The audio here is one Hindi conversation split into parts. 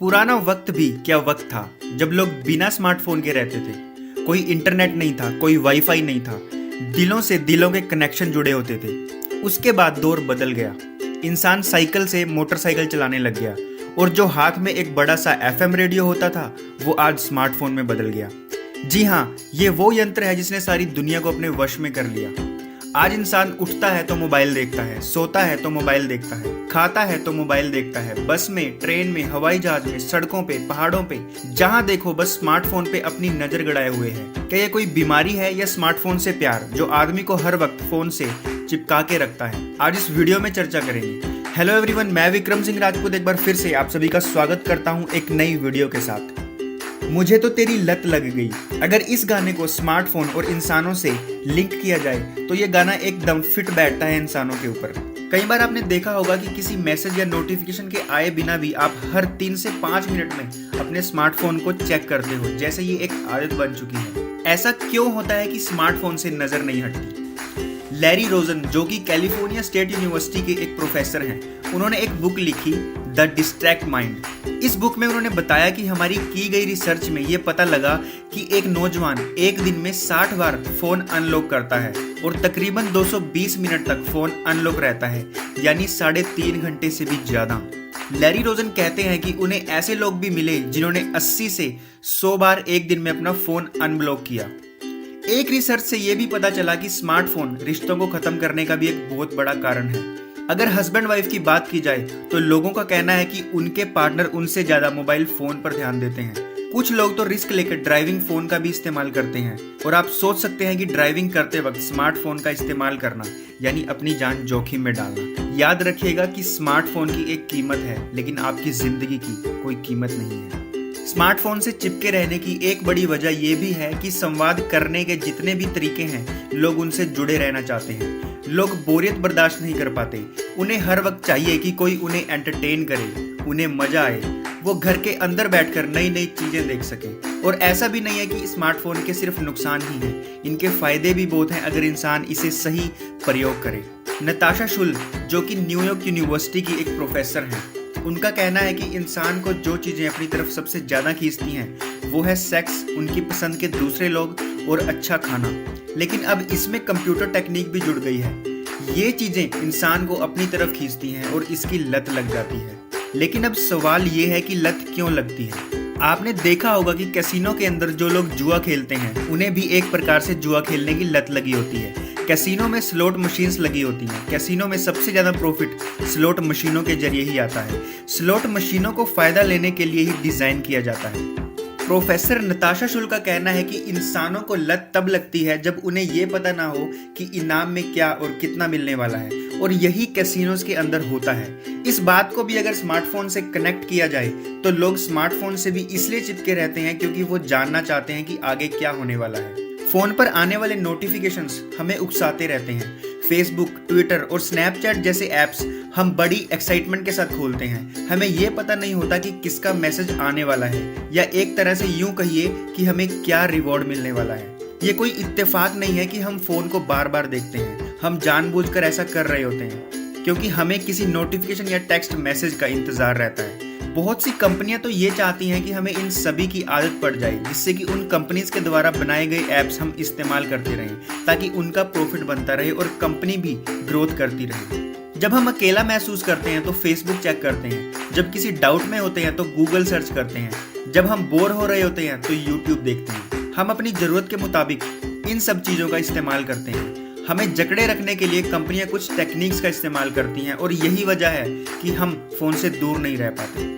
पुराना वक्त भी क्या वक्त था जब लोग बिना स्मार्टफोन के रहते थे। कोई इंटरनेट नहीं था, कोई वाईफाई नहीं था, दिलों से दिलों के कनेक्शन जुड़े होते थे। उसके बाद दौर बदल गया, इंसान साइकिल से मोटरसाइकिल चलाने लग गया और जो हाथ में एक बड़ा सा एफएम रेडियो होता था वो आज स्मार्टफोन में बदल गया। जी हाँ, ये वो यंत्र है जिसने सारी दुनिया को अपने वश में कर लिया। आज इंसान उठता है तो मोबाइल देखता है, सोता है तो मोबाइल देखता है, खाता है तो मोबाइल देखता है। बस में, ट्रेन में, हवाई जहाज में, सड़कों पे, पहाड़ों पे, जहां देखो बस स्मार्टफोन पे अपनी नजर गड़ाए हुए है। क्या ये कोई बीमारी है या स्मार्टफोन से प्यार जो आदमी को हर वक्त फोन से चिपका के रखता है? आज इस वीडियो में चर्चा करेंगे। हेलो एवरीवन, मैं विक्रम सिंह राजपूत एक बार फिर से आप सभी का स्वागत करता हूँ एक नई वीडियो के साथ। मुझे तो तेरी लत लग गई। अगर इस गाने को स्मार्टफोन और इंसानों से लिंक किया जाए तो ये गाना एकदम फिट बैठता है इंसानों के ऊपर। कई बार आपने देखा होगा कि किसी मैसेज या नोटिफिकेशन के आए बिना भी आप हर 3 से 5 मिनट में अपने स्मार्टफोन को चेक करते हो, जैसे ये एक आदत बन चुकी है। ऐसा क्यों होता है कि स्मार्टफोन से नजर नहीं हटती? लैरी रोजन, जो कि कैलिफोर्निया स्टेट यूनिवर्सिटी के एक प्रोफेसर हैं, उन्होंने एक बुक लिखी द डिस्ट्रैक्ट माइंड। इस बुक में उन्होंने बताया कि हमारी की गई रिसर्च में ये पता लगा कि एक नौजवान एक दिन में 60 बार फोन अनलॉक करता है और तकरीबन 220 मिनट तक फोन अनलॉक रहता है, यानी 3.5 घंटे से भी ज्यादा। लैरी रोजन कहते हैं कि उन्हें ऐसे लोग भी मिले जिन्होंने 80 से 100 बार एक दिन में अपना फोन अनब्लॉक किया। एक रिसर्च से यह भी पता चला कि स्मार्टफोन रिश्तों को खत्म करने का भी एक बहुत बड़ा कारण है। अगर हस्बैंड वाइफ की बात की जाए तो लोगों का कहना है कि उनके पार्टनर उनसे ज्यादा मोबाइल फोन पर ध्यान देते हैं। कुछ लोग तो रिस्क लेकर ड्राइविंग फोन का भी इस्तेमाल करते हैं और आप सोच सकते हैं कि ड्राइविंग करते वक्त स्मार्टफोन का इस्तेमाल करना यानी अपनी जान जोखिम में डालना। याद रखिएगा कि स्मार्टफोन की एक कीमत है, लेकिन आपकी जिंदगी की कोई कीमत नहीं है। स्मार्टफोन से चिपके रहने की एक बड़ी वजह यह भी है कि संवाद करने के जितने भी तरीके हैं, लोग उनसे जुड़े रहना चाहते हैं। लोग बोरियत बर्दाश्त नहीं कर पाते। उन्हें हर वक्त चाहिए कि कोई उन्हें एंटरटेन करे, उन्हें मजा आए, वो घर के अंदर बैठकर नई नई चीजें देख सके। और ऐसा भी नहीं है कि स्मार्टफोन के सिर्फ नुकसान ही हैं, इनके फायदे भी बहुत हैं अगर इंसान इसे सही प्रयोग करे। नताशा शुल, जो कि न्यूयॉर्क यूनिवर्सिटी की एक प्रोफेसर हैं, उनका कहना है कि इंसान को जो चीजें अपनी तरफ सबसे ज्यादा खींचती हैं वो है सेक्स, उनकी पसंद के दूसरे लोग और अच्छा खाना। लेकिन अब इसमें कंप्यूटर टेक्निक भी जुड़ गई है। ये चीजें इंसान को अपनी तरफ खींचती हैं और इसकी लत लग जाती है। लेकिन अब सवाल ये है कि लत क्यों लगती है? आपने देखा होगा कि कैसीनो के अंदर जो लोग जुआ खेलते हैं उन्हें भी एक प्रकार से जुआ खेलने की लत लगी होती है। कैसीनो में स्लॉट मशीन्स लगी होती हैं। कैसीनो में सबसे ज्यादा प्रॉफिट स्लॉट मशीनों के जरिए ही आता है। स्लॉट मशीनों को फायदा लेने के लिए ही डिजाइन किया जाता है। प्रोफेसर नताशा शुल का कहना है कि इंसानों को लत तब लगती है जब उन्हें यह पता ना हो कि इनाम में क्या और कितना मिलने वाला है, और यही कैसीनोज के अंदर होता है। इस बात को भी अगर स्मार्टफोन से कनेक्ट किया जाए तो लोग स्मार्टफोन से भी इसलिए चिपके रहते हैं क्योंकि वो जानना चाहते हैं कि आगे क्या होने वाला है। फोन पर आने वाले नोटिफिकेशंस हमें उकसाते रहते हैं। फेसबुक, ट्विटर और स्नैपचैट जैसे ऐप्स हम बड़ी एक्साइटमेंट के साथ खोलते हैं। हमें यह पता नहीं होता कि किसका मैसेज आने वाला है, या एक तरह से यूं कहिए कि हमें क्या रिवॉर्ड मिलने वाला है। ये कोई इत्तेफाक नहीं है कि हम फोन को बार बार देखते हैं। हम जानबूझकर ऐसा कर रहे होते हैं क्योंकि हमें किसी नोटिफिकेशन या टेक्स्ट मैसेज का इंतजार रहता है। बहुत सी कंपनियां तो ये चाहती हैं कि हमें इन सभी की आदत पड़ जाए, जिससे कि उन कंपनीज के द्वारा बनाए गए ऐप्स हम इस्तेमाल करते रहें, ताकि उनका प्रॉफिट बनता रहे और कंपनी भी ग्रोथ करती रहे। जब हम अकेला महसूस करते हैं तो फेसबुक चेक करते हैं। जब किसी डाउट में होते हैं तो गूगल सर्च करते हैं। जब हम बोर हो रहे होते हैं तो यूट्यूब देखते हैं। हम अपनी जरूरत के मुताबिक इन सब चीजों का इस्तेमाल करते हैं। हमें जकड़े रखने के लिए कंपनियां कुछ टेक्निक्स का इस्तेमाल करती हैं और यही वजह है कि हम फोन से दूर नहीं रह पाते।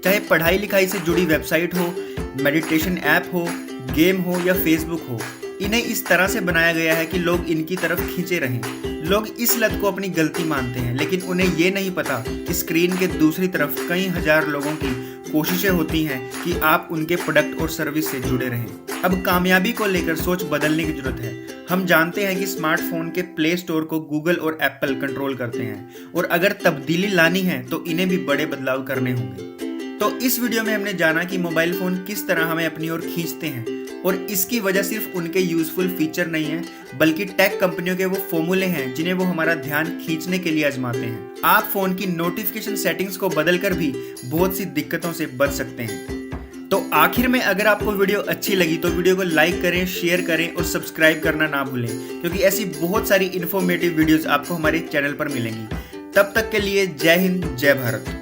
चाहे पढ़ाई लिखाई से जुड़ी वेबसाइट हो, मेडिटेशन ऐप हो, गेम हो या फेसबुक हो, इन्हें इस तरह से बनाया गया है कि लोग इनकी तरफ खींचे रहें। लोग इस लत को अपनी गलती मानते हैं, लेकिन उन्हें ये नहीं पता कि स्क्रीन के दूसरी तरफ कई हजार लोगों की कोशिशें होती हैं कि आप उनके प्रोडक्ट और सर्विस से जुड़े रहें। अब कामयाबी को लेकर सोच बदलने की जरूरत है। हम जानते हैं कि स्मार्टफोन के प्ले स्टोर को गूगल और एप्पल कंट्रोल करते हैं, और अगर तब्दीली लानी है तो इन्हें भी बड़े बदलाव करने होंगे। तो इस वीडियो में हमने जाना कि मोबाइल फोन किस तरह हमें अपनी ओर खींचते हैं और इसकी वजह सिर्फ उनके यूजफुल फीचर नहीं है, बल्कि टेक कंपनियों के वो फॉर्मूले हैं जिन्हें वो हमारा ध्यान खींचने के लिए आजमाते हैं। आप फोन की नोटिफिकेशन सेटिंग्स को बदलकर भी बहुत सी दिक्कतों से बच सकते हैं। तो आखिर में अगर आपको वीडियो अच्छी लगी तो वीडियो को लाइक करें, शेयर करें और सब्सक्राइब करना ना भूलें, क्योंकि ऐसी बहुत सारी इन्फॉर्मेटिव वीडियोस आपको हमारे चैनल पर मिलेंगी। तब तक के लिए जय हिंद, जय भारत।